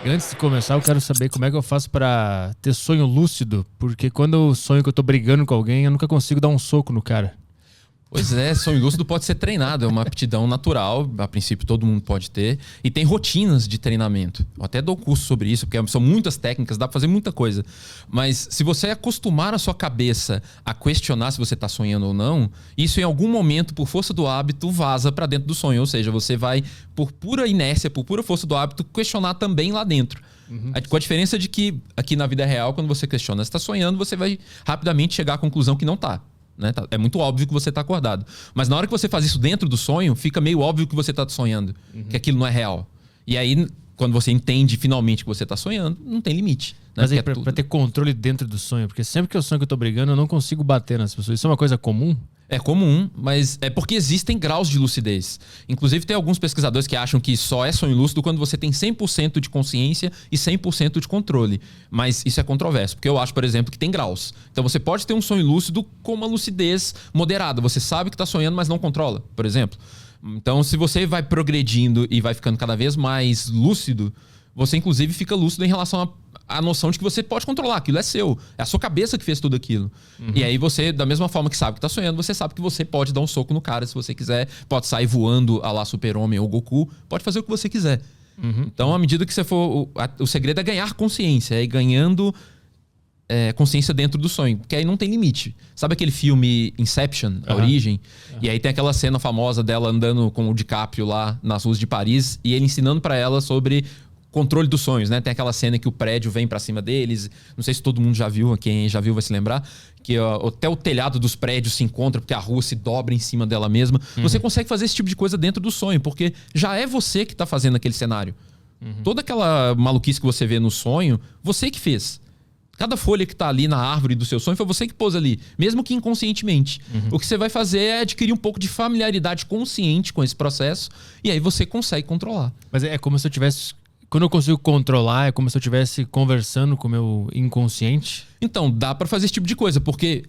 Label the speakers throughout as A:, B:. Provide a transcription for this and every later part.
A: Antes de começar, eu quero saber como é que eu faço pra ter sonho lúcido, porque quando eu sonho que eu tô brigando com alguém, eu nunca consigo dar um soco no cara.
B: Pois é, sonho lúcido pode ser treinado, é uma aptidão natural, a princípio todo mundo pode ter, e tem rotinas de treinamento. Eu até dou curso sobre isso, porque são muitas técnicas, dá pra fazer muita coisa. Mas se você acostumar a sua cabeça a questionar se você tá sonhando ou não, isso em algum momento, por força do hábito, vaza pra dentro do sonho. Ou seja, você vai, por pura inércia, por pura força do hábito, questionar também lá dentro. Com a diferença de que aqui na vida real, quando você questiona se tá sonhando, você vai rapidamente chegar à conclusão que não tá. Né? É muito óbvio que você está acordado. Mas na hora que você faz isso dentro do sonho, fica meio óbvio que você está sonhando. Que aquilo não é real. E aí, quando você entende finalmente que você está sonhando, não tem limite. Né?
A: Mas aí, pra ter controle dentro do sonho, porque sempre que eu sonho que eu tô brigando, eu não consigo bater nas pessoas. Isso é uma coisa comum?
B: É comum, mas é porque existem graus de lucidez. Inclusive, tem alguns pesquisadores que acham que só é sonho lúcido quando você tem 100% de consciência e 100% de controle. Mas isso é controverso, porque eu acho, por exemplo, que tem graus. Então, você pode ter um sonho lúcido com uma lucidez moderada. Você sabe que está sonhando, mas não controla, por exemplo. Então, se você vai progredindo e vai ficando cada vez mais lúcido, você, inclusive, fica lúcido em relação à noção de que você pode controlar. Aquilo é seu. É a sua cabeça que fez tudo aquilo. E aí você, da mesma forma que sabe que tá sonhando, você sabe que você pode dar um soco no cara se você quiser. Pode sair voando a lá Super-Homem ou Goku. Pode fazer o que você quiser. Então, à medida que você for... O segredo é ganhar consciência. É ir ganhando consciência dentro do sonho. Porque aí não tem limite. Sabe aquele filme Inception, A Origem? E aí tem aquela cena famosa dela andando com o DiCaprio lá nas ruas de Paris e ele ensinando pra ela sobre controle dos sonhos, né? Tem aquela cena que o prédio vem pra cima deles. Não sei se todo mundo já viu, quem já viu vai se lembrar. Que até o telhado dos prédios se encontra porque a rua se dobra em cima dela mesma. Você consegue fazer esse tipo de coisa dentro do sonho, porque já é você que tá fazendo aquele cenário. Toda aquela maluquice que você vê no sonho, você que fez. Cada folha que tá ali na árvore do seu sonho foi você que pôs ali, mesmo que inconscientemente. O que você vai fazer é adquirir um pouco de familiaridade consciente com esse processo e aí você consegue controlar.
A: Mas é como se eu tivesse... Quando eu consigo controlar, é como se eu estivesse conversando com o meu inconsciente?
B: Então, dá pra fazer esse tipo de coisa, porque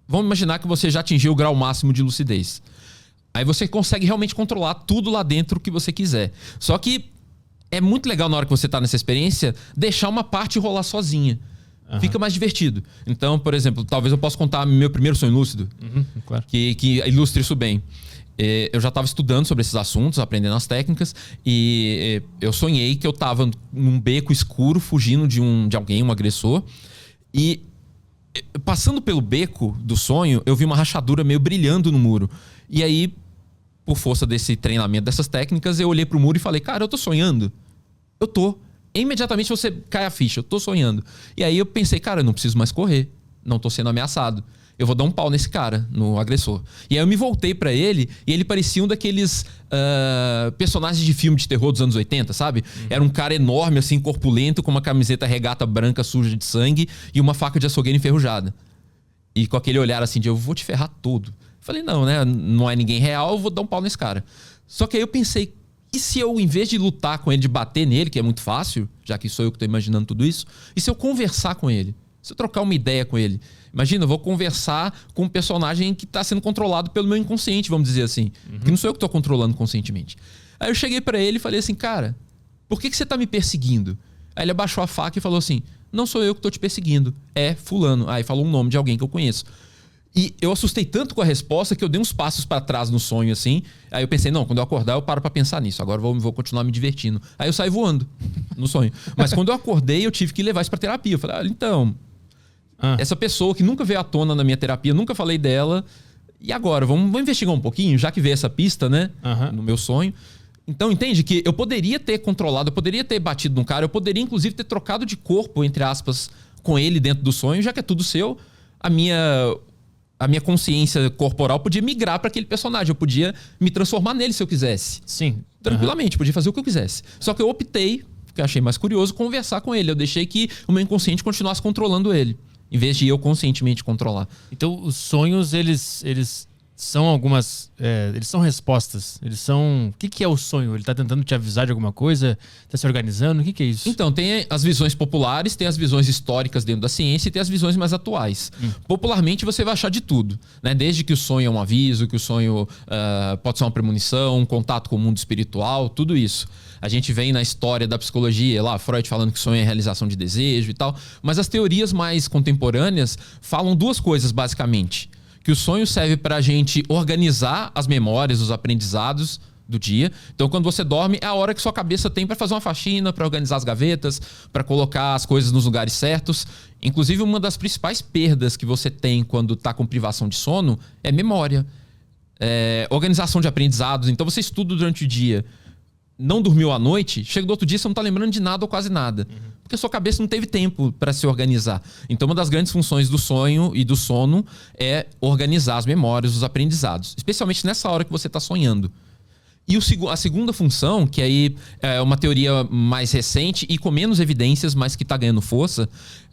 B: vamos imaginar que você já atingiu o grau máximo de lucidez. Aí você consegue realmente controlar tudo lá dentro que você quiser. Só que é muito legal na hora que você tá nessa experiência, deixar uma parte rolar sozinha. Fica mais divertido. Então, por exemplo, talvez eu possa contar meu primeiro sonho lúcido,
A: Claro.
B: que ilustre isso bem. Eu já estava estudando sobre esses assuntos, aprendendo as técnicas, e eu sonhei que eu estava num beco escuro, fugindo de alguém, um agressor, e passando pelo beco do sonho, eu vi uma rachadura meio brilhando no muro. E aí, por força desse treinamento, dessas técnicas, eu olhei pro muro e falei, cara, eu tô sonhando? Eu tô. Imediatamente você cai a ficha, eu tô sonhando. E aí eu pensei, cara, eu não preciso mais correr, não tô sendo ameaçado. Eu vou dar um pau nesse cara, no agressor. E aí eu me voltei pra ele e ele parecia um daqueles personagens de filme de terror dos anos 80, sabe? Era um cara enorme, assim, corpulento, com uma camiseta regata branca suja de sangue e uma faca de açougueiro enferrujada. E com aquele olhar assim de eu vou te ferrar todo. Falei, não, né? Não é ninguém real, eu vou dar um pau nesse cara. Só que aí eu pensei, e se eu, em vez de lutar com ele, de bater nele, que é muito fácil, já que sou eu que tô imaginando tudo isso, e se eu conversar com ele? Se eu trocar uma ideia com ele? Imagina, eu vou conversar com um personagem que tá sendo controlado pelo meu inconsciente, vamos dizer assim. Que não sou eu que tô controlando conscientemente. Aí eu cheguei pra ele e falei assim, cara, por que você tá me perseguindo? Aí ele abaixou a faca e falou assim, não sou eu que tô te perseguindo, é fulano. Aí falou um nome de alguém que eu conheço. E eu assustei tanto com a resposta que eu dei uns passos pra trás no sonho, assim. Aí eu pensei, não, quando eu acordar eu paro pra pensar nisso. Agora eu vou continuar me divertindo. Aí eu saí voando no sonho. Mas quando eu acordei, eu tive que levar isso pra terapia. Eu falei, então, essa pessoa que nunca veio à tona na minha terapia, nunca falei dela. E agora, vamos investigar um pouquinho, já que veio essa pista, né? No meu sonho. Então, entende que eu poderia ter controlado, eu poderia ter batido num cara, eu poderia, inclusive, ter trocado de corpo, entre aspas, com ele dentro do sonho, já que é tudo seu. A minha consciência corporal podia migrar para aquele personagem. Eu podia me transformar nele se eu quisesse.
A: Sim.
B: Tranquilamente, podia fazer o que eu quisesse. Só que eu optei, porque achei mais curioso, conversar com ele. Eu deixei que o meu inconsciente continuasse controlando ele, em vez de eu conscientemente controlar.
A: Então, os sonhos, eles são algumas... eles são respostas. Eles são... O que é o sonho? Ele tá tentando te avisar de alguma coisa? Tá se organizando? O que é isso?
B: Então, tem as visões populares, tem as visões históricas dentro da ciência e tem as visões mais atuais. Popularmente, você vai achar de tudo, né? Desde que o sonho é um aviso, que o sonho pode ser uma premonição, um contato com o mundo espiritual, tudo isso. A gente vem na história da psicologia, lá, Freud falando que sonho é realização de desejo e tal. Mas as teorias mais contemporâneas falam duas coisas, basicamente. Que o sonho serve para a gente organizar as memórias, os aprendizados do dia. Então, quando você dorme, é a hora que sua cabeça tem para fazer uma faxina, para organizar as gavetas, para colocar as coisas nos lugares certos. Inclusive, uma das principais perdas que você tem quando está com privação de sono é memória. Organização de aprendizados. Então, você estuda durante o dia, não dormiu à noite, chega do outro dia, você não está lembrando de nada ou quase nada. Porque a sua cabeça não teve tempo para se organizar. Então, uma das grandes funções do sonho e do sono é organizar as memórias, os aprendizados. Especialmente nessa hora que você está sonhando. E a segunda função, que aí é uma teoria mais recente e com menos evidências, mas que está ganhando força,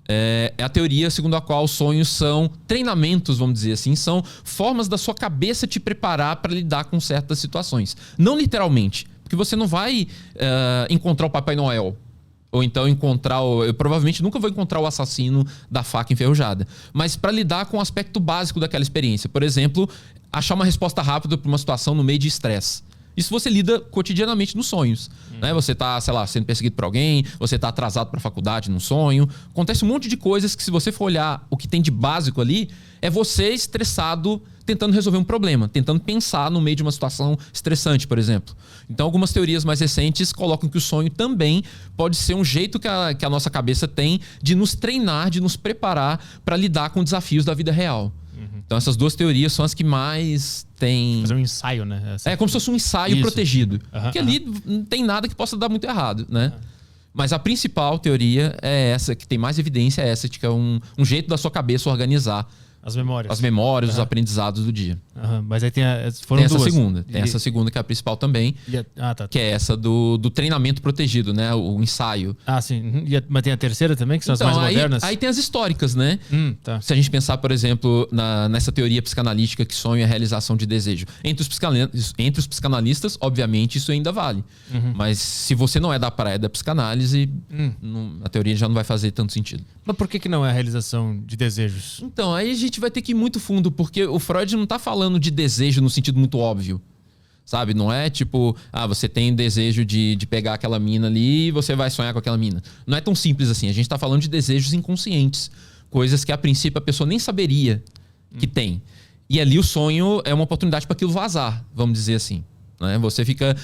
B: é a teoria segundo a qual os sonhos são treinamentos, vamos dizer assim, são formas da sua cabeça te preparar para lidar com certas situações. Não literalmente, porque você não vai encontrar o Papai Noel. Ou então encontrar... Eu provavelmente nunca vou encontrar o assassino da faca enferrujada. Mas para lidar com o aspecto básico daquela experiência. Por exemplo, achar uma resposta rápida para uma situação no meio de estresse. Isso você lida cotidianamente nos sonhos. Né? Você tá, sei lá, sendo perseguido por alguém, você tá atrasado para a faculdade num sonho. Acontece um monte de coisas que, se você for olhar o que tem de básico ali, é você estressado tentando resolver um problema, tentando pensar no meio de uma situação estressante, por exemplo. Então, algumas teorias mais recentes colocam que o sonho também pode ser um jeito que a nossa cabeça tem de nos treinar, de nos preparar para lidar com desafios da vida real. Então, essas duas teorias são as que mais têm...
A: Fazer um ensaio, né?
B: É como se fosse um ensaio protegido. Porque ali não tem nada que possa dar muito errado, né? Mas a principal teoria é essa, que tem mais evidência, é essa, de que é um jeito da sua cabeça organizar
A: as memórias.
B: As memórias, os aprendizados do dia.
A: Mas aí tem
B: foram duas. Segunda. Tem essa segunda que é a principal também.
A: Tá.
B: Que é essa do treinamento protegido, né? O ensaio.
A: Sim. Mas tem a terceira também, que são
B: então,
A: as mais modernas?
B: Aí tem as históricas, né?
A: Tá.
B: Se a gente pensar, por exemplo, nessa teoria psicanalítica que sonho é a realização de desejo. Entre os psicanalistas, obviamente, isso ainda vale. Mas se você não é da praia da psicanálise, a teoria já não vai fazer tanto sentido.
A: Mas por que não é a realização de desejos?
B: Então, aí a gente vai ter que ir muito fundo, porque o Freud não tá falando de desejo no sentido muito óbvio. Sabe? Não é tipo, você tem desejo de pegar aquela mina ali e você vai sonhar com aquela mina. Não é tão simples assim. A gente tá falando de desejos inconscientes. Coisas que a princípio a pessoa nem saberia que tem. E ali o sonho é uma oportunidade para aquilo vazar, vamos dizer assim. Né? Você fica...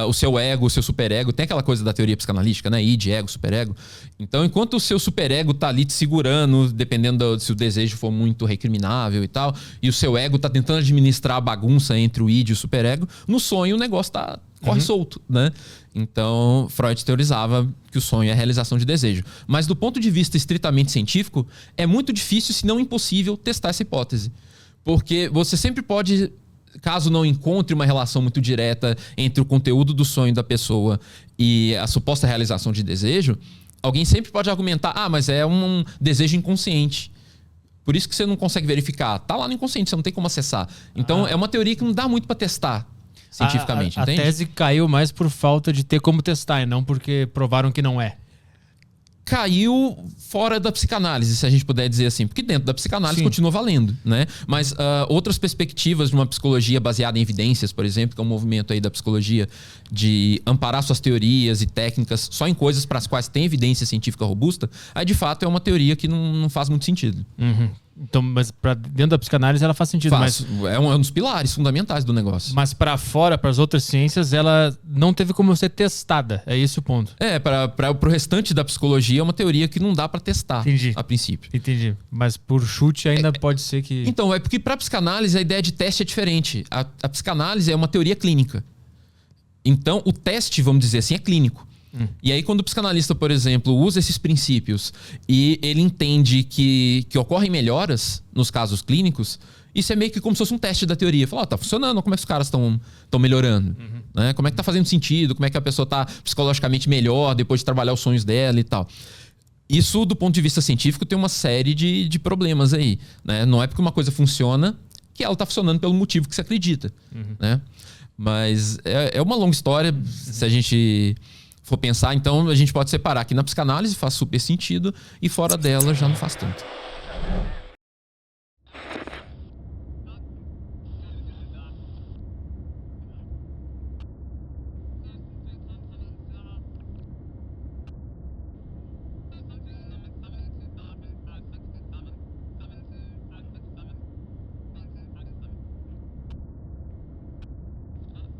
B: o seu ego, o seu superego... Tem aquela coisa da teoria psicanalítica, né? Id, ego, superego. Então, enquanto o seu superego tá ali te segurando, dependendo se o desejo for muito recriminável e tal, e o seu ego tá tentando administrar a bagunça entre o id e o superego, no sonho o negócio corre solto, né? Então, Freud teorizava que o sonho é a realização de desejo. Mas do ponto de vista estritamente científico, é muito difícil, se não impossível, testar essa hipótese. Porque você sempre pode... Caso não encontre uma relação muito direta entre o conteúdo do sonho da pessoa e a suposta realização de desejo, alguém sempre pode argumentar, mas é um desejo inconsciente. Por isso que você não consegue verificar. Tá lá no inconsciente, você não tem como acessar. Então, é uma teoria que não dá muito para testar cientificamente, entende?
A: A tese caiu mais por falta de ter como testar, e não porque provaram que não é.
B: Caiu fora da psicanálise, se a gente puder dizer assim. Porque dentro da psicanálise continua valendo, né? Mas outras perspectivas de uma psicologia baseada em evidências, por exemplo, que é um movimento aí da psicologia de amparar suas teorias e técnicas só em coisas para as quais tem evidência científica robusta, aí de fato é uma teoria que não faz muito sentido.
A: Então, mas dentro da psicanálise ela faz sentido. Mas
B: é um dos pilares fundamentais do negócio.
A: Mas para fora, para as outras ciências, ela não teve como ser testada. É esse o ponto.
B: Para o restante da psicologia é uma teoria que não dá para testar.
A: Entendi.
B: A princípio.
A: Entendi. Mas por chute ainda pode ser que...
B: Então, é porque para a psicanálise a ideia de teste é diferente. A psicanálise é uma teoria clínica. Então, o teste, vamos dizer assim, é clínico. E aí, quando o psicanalista, por exemplo, usa esses princípios e ele entende que ocorrem melhoras nos casos clínicos, isso é meio que como se fosse um teste da teoria. Fala, tá funcionando, como é que os caras estão melhorando? Né? Como é que tá fazendo sentido? Como é que a pessoa tá psicologicamente melhor depois de trabalhar os sonhos dela e tal? Isso, do ponto de vista científico, tem uma série de problemas aí. Né? Não é porque uma coisa funciona que ela tá funcionando pelo motivo que você acredita, né? Mas é uma longa história. Se a gente for pensar, então a gente pode separar que na psicanálise faz super sentido e fora dela já não faz tanto.